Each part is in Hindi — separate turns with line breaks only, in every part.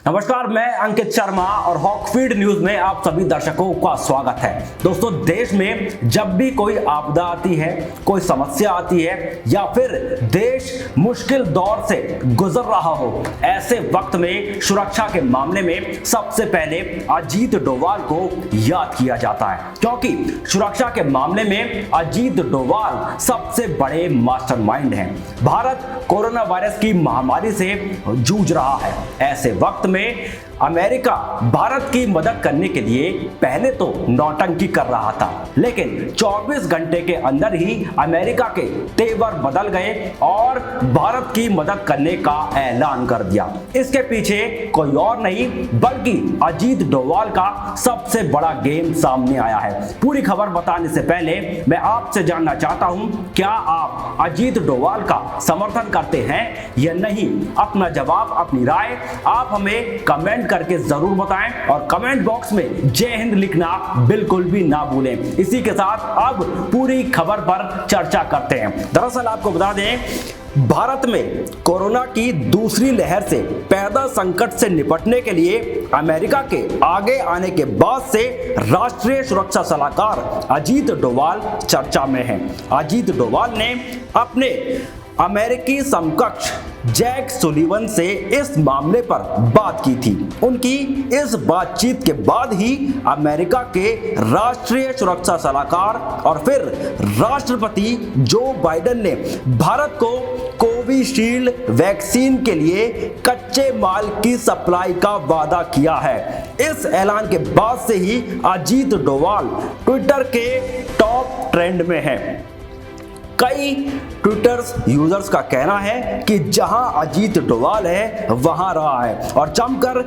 नमस्कार, मैं अंकित शर्मा और हॉकफीड न्यूज में आप सभी दर्शकों का स्वागत है। दोस्तों, देश में जब भी कोई आपदा आती है, कोई समस्या आती है या फिर देश मुश्किल दौर से गुजर रहा हो, ऐसे वक्त में सुरक्षा के मामले में सबसे पहले अजीत डोभाल को याद किया जाता है, क्योंकि सुरक्षा के मामले में अजीत डोभाल सबसे बड़े मास्टरमाइंड हैं। भारत कोरोना वायरस की महामारी से जूझ रहा है। ऐसे वक्त में अमेरिका भारत की मदद करने के लिए पहले तो नौटंकी कर रहा था, लेकिन 24 घंटे के अंदर ही अमेरिका के तेवर बदल गए और भारत की मदद करने का ऐलान कर दिया। इसके पीछे कोई और नहीं बल्कि अजीत डोभाल का सबसे बड़ा गेम सामने आया है। पूरी खबर बताने से पहले मैं आपसे जानना चाहता हूं, क्या आप अजीत डोभाल का समर्थन करते हैं या नहीं? अपना जवाब, अपनी राय आप हमें कमेंट करके जरूर बताएं और कमेंट बॉक्स में जय हिंद लिखना बिल्कुल भी ना भूलें। इसी के साथ अब पूरी खबर पर चर्चा करते हैं। दरअसल आपको बता दें, भारत में कोरोना की दूसरी लहर से पैदा संकट से निपटने के लिए अमेरिका के आगे आने के बाद से राष्ट्रीय सुरक्षा सलाहकार अजीत डोभाल चर्चा में हैं। अजीत डोभाल ने अपने अमेरिकी समकक्ष जैक सुलिवन से इस मामले पर बात की थी। उनकी इस बातचीत के बाद ही अमेरिका के राष्ट्रीय सुरक्षा सलाहकार और फिर राष्ट्रपति जो बाइडेन ने भारत को कोविशील्ड वैक्सीन के लिए कच्चे माल की सप्लाई का वादा किया है। इस ऐलान के बाद से ही अजीत डोभाल ट्विटर के टॉप ट्रेंड में हैं। कई ट्विटर यूजर्स का कहना है कि जहां अजीत डोभाल है वहां रहा है और जमकर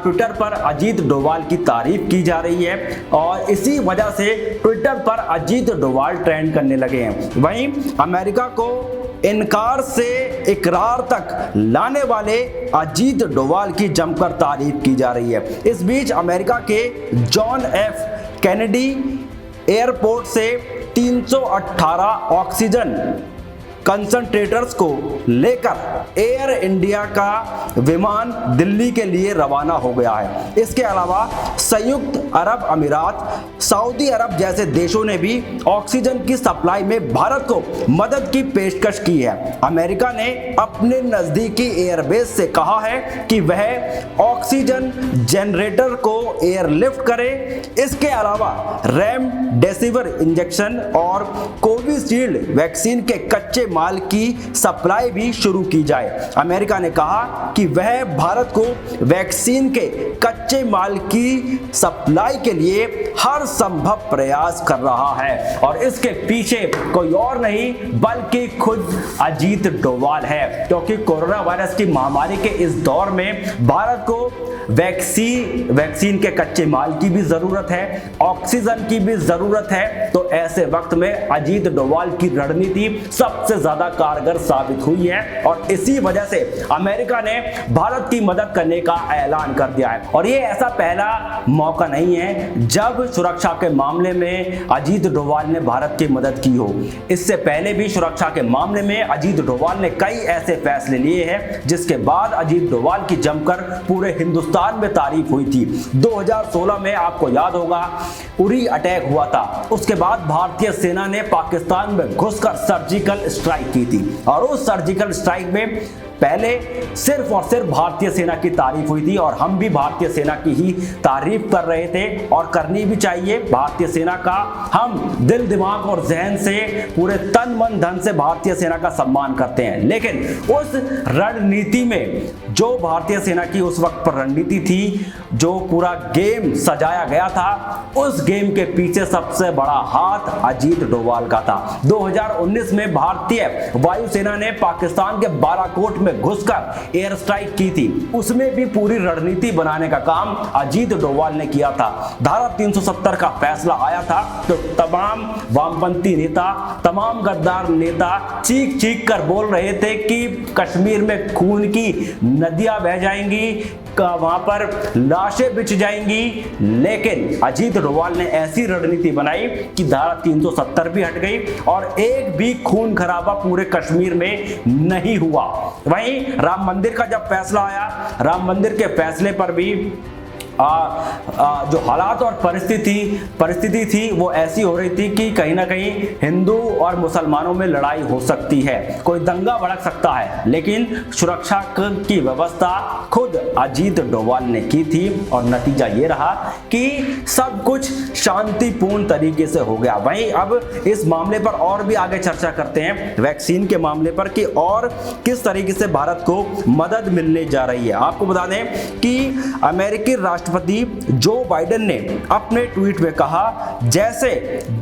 ट्विटर पर अजीत डोभाल की तारीफ की जा रही है और इसी वजह से ट्विटर पर अजीत डोभाल ट्रेंड करने लगे हैं। वहीं अमेरिका को इनकार से इकरार तक लाने वाले अजीत डोभाल की जमकर तारीफ की जा रही है। इस बीच अमेरिका के जॉन एफ कैनेडी एयरपोर्ट से 318 ऑक्सीजन कंसंट्रेटर्स को लेकर एयर इंडिया का विमान दिल्ली के लिए रवाना हो गया है। इसके अलावा संयुक्त अरब अमीरात, सऊदी अरब जैसे देशों ने भी ऑक्सीजन की सप्लाई में भारत को मदद की पेशकश की है। अमेरिका ने अपने नजदीकी एयरबेस से कहा है कि वह ऑक्सीजन जनरेटर को एयरलिफ्ट करे। इसके अलावा रेमडेसिविर इंजेक्शन और कोविशील्ड वैक्सीन के कच्चे माल की सप्लाई भी शुरू की जाए। अमेरिका ने कहा कि वह भारत को वैक्सीन के कच्चे माल की सप्लाई के लिए हर संभव प्रयास कर रहा है और इसके पीछे कोई और नहीं बल्कि खुद अजीत डोभाल है, क्योंकि कोरोना वायरस की महामारी के इस दौर में भारत को वैक्सीन के कच्चे माल की भी जरूरत है, ऑक्सीजन की भी जरूरत है। तो ऐसे वक्त में अजीत डोभाल की रणनीति सबसे ज्यादा कारगर साबित हुई है और इसी वजह से अमेरिका ने भारत की मदद करने का ऐलान कर दिया है। और ये ऐसा पहला मौका नहीं है जब सुरक्षा के मामले में अजीत डोभाल ने भारत की मदद की हो। इससे पहले भी सुरक्षा के मामले में अजीत डोभाल ने कई ऐसे फैसले लिए हैं जिसके बाद अजीत डोभाल की जमकर पूरे हिंदुस्तान में तारीफ हुई थी। 2016 में आपको याद होगा उरी अटैक हुआ था। उसके बाद भारतीय सेना ने पाकिस्तान में घुसकर सर्जिकल स्ट्राइक की थी और उस सर्जिकल स्ट्राइक में पहले सिर्फ और सिर्फ भारतीय सेना की तारीफ हुई थी और हम भी भारतीय सेना की ही तारीफ कर रहे थे और करनी भी चाहिए। भारतीय सेना का हम दिल दिमाग और जहन से पूरे तन मन धन से भारतीय सेना का सम्मान करते हैं, लेकिन उस रणनीति में जो भारतीय सेना की उस वक्त पर रणनीति थी, जो पूरा गेम सजाया गया था, उस गेम के पीछे सबसे बड़ा हाथ अजीत डोभाल का था। 2019 में भारतीय वायुसेना ने पाकिस्तान के बालाकोट में घुसकर एयर स्ट्राइक की थी। उसमें भी पूरी रणनीति बनाने का काम अजीत डोभाल ने किया था। धारा 370 का फैसला आया था तो तमाम वामपंथी नेता, तमाम गद्दार नेता चीख चीख कर बोल रहे थे कि कश्मीर में खून की नदियां बह जाएंगी, वहां पर लाशें बिछ जाएंगी, लेकिन अजीत डोभाल ने ऐसी रणनीति बनाई कि धारा 370 भी हट गई और एक भी खून खराबा पूरे कश्मीर में नहीं हुआ। वहीं वहीं राम मंदिर का जब फैसला आया, राम मंदिर के फैसले पर भी जो हालात और परिस्थिति थी वो ऐसी हो रही थी कि कहीं ना कहीं हिंदू और मुसलमानों में लड़ाई हो सकती है, कोई दंगा भड़क सकता है, लेकिन सुरक्षा की व्यवस्था खुद अजीत डोभाल ने की थी और नतीजा ये रहा कि सब कुछ शांतिपूर्ण तरीके से हो गया। वहीं अब इस मामले पर और भी आगे चर्चा करते हैं, वैक्सीन के मामले पर, कि और किस तरीके से भारत को मदद मिलने जा रही है। आपको बता दें कि अमेरिकी राष्ट्रपति जो बाइडेन ने अपने ट्वीट में कहा, जैसे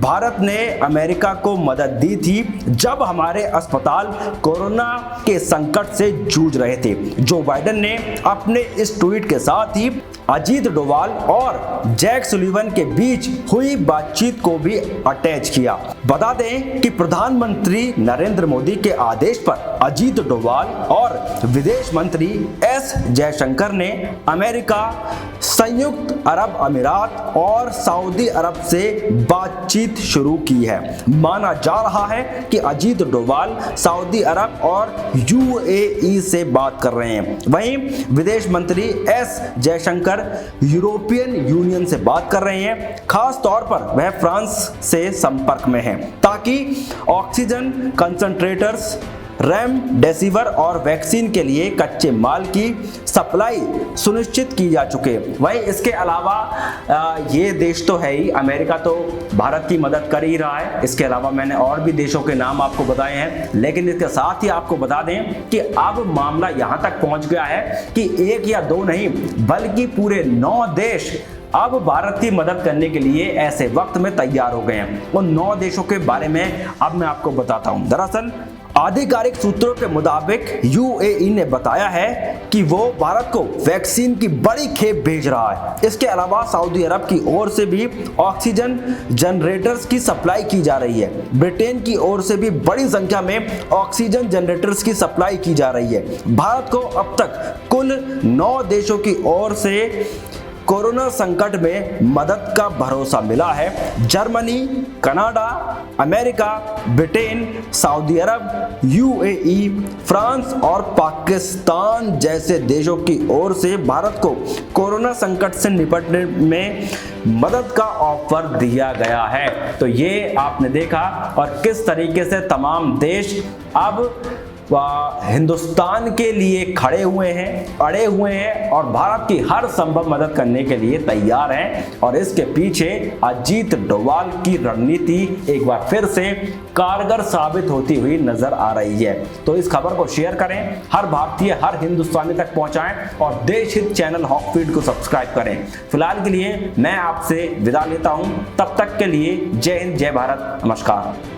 भारत ने अमेरिका को मदद दी थी जब हमारे अस्पताल कोरोना के संकट से जूझ रहे थे। जो बाइडेन ने अपने इस ट्वीट के साथ ही अजीत डोभाल और जैक सुलिवन के बीच हुई बातचीत को भी अटैच किया। बता दें कि प्रधानमंत्री नरेंद्र मोदी के आदेश पर अजीत डोभाल और विदेश मंत्री एस जयशंकर ने अमेरिका, संयुक्त अरब अमीरात और सऊदी अरब से बातचीत शुरू की है। माना जा रहा है कि अजीत डोभाल सऊदी अरब और यूएई से बात कर रहे हैं। वहीं विदेश मंत्री एस जयशंकर यूरोपियन यूनियन से बात कर रहे हैं। खास तौर पर वह फ्रांस से संपर्क में हैं ताकि ऑक्सीजन कंसंट्रेटर्स, रेमडेसिविर और वैक्सीन के लिए कच्चे माल की सप्लाई सुनिश्चित की जा चुके। वहीं इसके अलावा ये देश तो है ही, अमेरिका तो भारत की मदद कर ही रहा है। इसके अलावा मैंने और भी देशों के नाम आपको बताए हैं, लेकिन इसके साथ ही आपको बता दें कि अब मामला यहां तक पहुंच गया है कि एक या दो नहीं बल्कि पूरे 9 देश अब भारत की मदद करने के लिए ऐसे वक्त में तैयार हो गए हैं। उन 9 देशों के बारे में अब मैं आपको बताता हूं। दरअसल आधिकारिक सूत्रों के मुताबिक यूएई ने बताया है कि वो भारत को वैक्सीन की बड़ी खेप भेज रहा है। इसके अलावा सऊदी अरब की ओर से भी ऑक्सीजन जनरेटर्स की सप्लाई की जा रही है। ब्रिटेन की ओर से भी बड़ी संख्या में ऑक्सीजन जनरेटर्स की सप्लाई की जा रही है। भारत को अब तक कुल 9 देशों की ओर से कोरोना संकट में मदद का भरोसा मिला है। Germany, Canada, America, Britain, Saudi Arab, UAE, France और पाकिस्तान जैसे देशों की ओर से भारत को कोरोना संकट से निपटने में मदद का ऑफर दिया गया है। तो ये आपने देखा और किस तरीके से तमाम देश अब हिंदुस्तान के लिए खड़े हुए हैं, अड़े हुए हैं और भारत की हर संभव मदद करने के लिए तैयार हैं। और इसके पीछे अजीत डोभाल की रणनीति एक बार फिर से कारगर साबित होती हुई नजर आ रही है। तो इस खबर को शेयर करें, हर भारतीय, हर हिंदुस्तानी तक पहुंचाएं और देश हित चैनल हॉक फीड को सब्सक्राइब करें। फिलहाल के लिए मैं आपसे विदा लेता हूं, तब तक के लिए जय हिंद, जय भारत, नमस्कार।